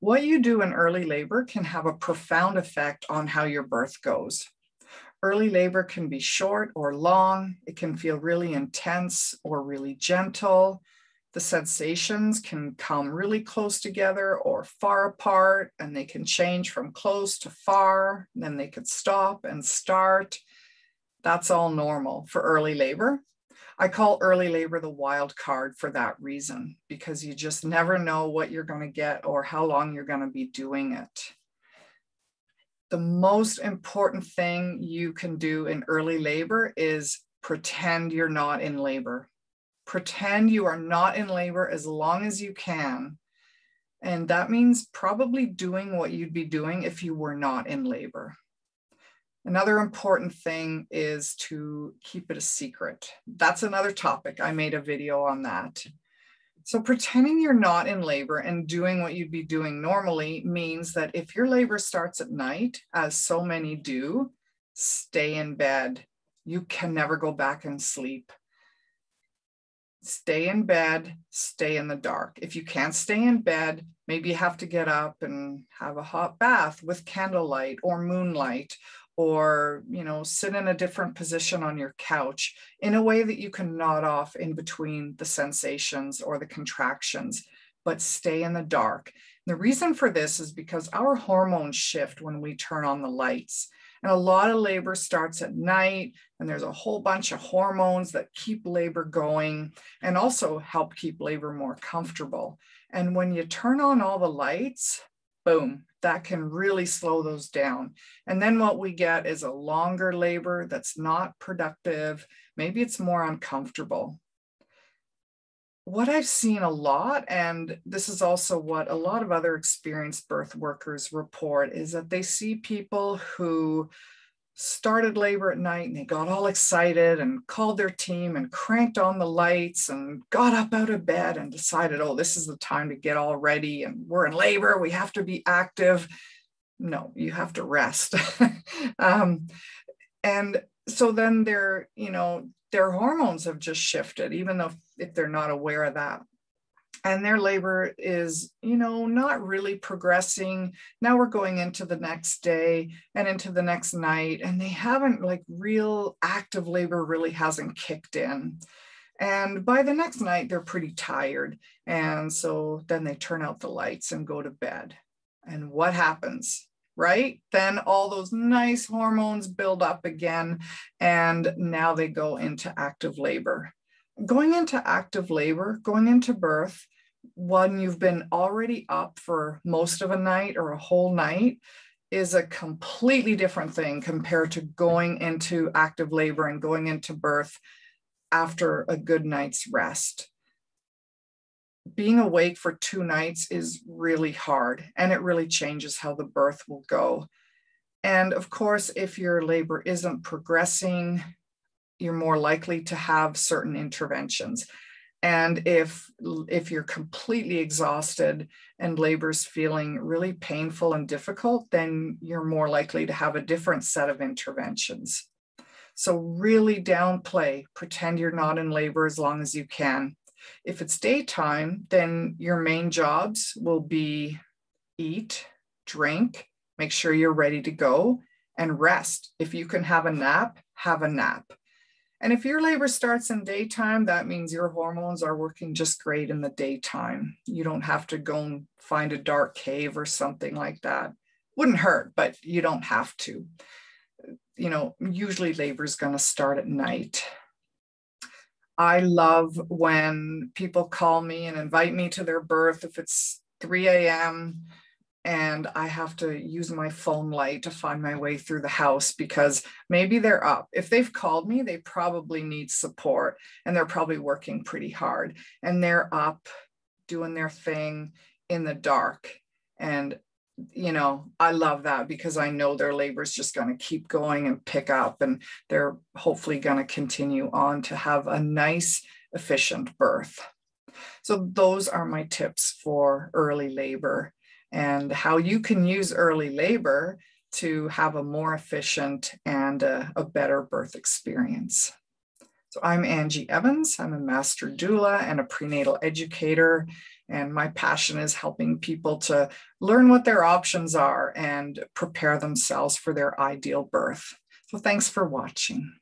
What you do in early labor can have a profound effect on how your birth goes. Early labor can be short or long. It can feel really intense or really gentle. The sensations can come really close together or far apart, and they can change from close to far. Then they could stop and start. That's all normal for early labor. I call early labor the wild card for that reason, because you just never know what you're going to get or how long you're going to be doing it. The most important thing you can do in early labor is pretend you're not in labor. Pretend you are not in labor as long as you can. And that means probably doing what you'd be doing if you were not in labor. Another important thing is to keep it a secret. That's another topic. I made a video on that. So pretending you're not in labor and doing what you'd be doing normally means that if your labor starts at night, as so many do, stay in bed. You can never go back and sleep. Stay in bed, stay in the dark. If you can't stay in bed, maybe you have to get up and have a hot bath with candlelight or moonlight, or, sit in a different position on your couch in a way that you can nod off in between the sensations or the contractions, but stay in the dark. And the reason for this is because our hormones shift when we turn on the lights. And a lot of labor starts at night, and there's a whole bunch of hormones that keep labor going and also help keep labor more comfortable. And when you turn on all the lights, boom, that can really slow those down. And then what we get is a longer labor that's not productive. Maybe it's more uncomfortable. What I've seen a lot, and this is also what a lot of other experienced birth workers report, is that they see people who started labor at night and they got all excited and called their team and cranked on the lights and got up out of bed and decided, oh, this is the time to get all ready and we're in labor, we have to be active. No, you have to rest. And so then their hormones have just shifted, even though if they're not aware of that. And their labor is, not really progressing. Now we're going into the next day and into the next night, and they haven't, real active labor really hasn't kicked in. And by the next night, they're pretty tired. And so then they turn out the lights and go to bed. And what happens? Right? Then all those nice hormones build up again, and now they go into active labor. Going into active labor, going into birth, when you've been already up for most of a night or a whole night, is a completely different thing compared to going into active labor and going into birth after a good night's rest. Being awake for 2 nights is really hard, and it really changes how the birth will go. And of course, if your labor isn't progressing, you're more likely to have certain interventions. And if you're completely exhausted and labor's feeling really painful and difficult, then you're more likely to have a different set of interventions. So really downplay, pretend you're not in labor as long as you can. If it's daytime, then your main jobs will be eat, drink, make sure you're ready to go, and rest. If you can have a nap, have a nap. And if your labor starts in daytime, that means your hormones are working just great in the daytime. You don't have to go and find a dark cave or something like that. Wouldn't hurt, but you don't have to. Usually labor is going to start at night. I love when people call me and invite me to their birth if it's 3 a.m. and I have to use my phone light to find my way through the house because maybe they're up. If they've called me, they probably need support and they're probably working pretty hard and they're up doing their thing in the dark. And, I love that because I know their labor is just going to keep going and pick up, and they're hopefully going to continue on to have a nice, efficient birth. So those are my tips for early labor and how you can use early labor to have a more efficient and a better birth experience. So I'm Angie Evans. I'm a master doula and a prenatal educator, And my passion is helping people to learn what their options are and prepare themselves for their ideal birth. So thanks for watching.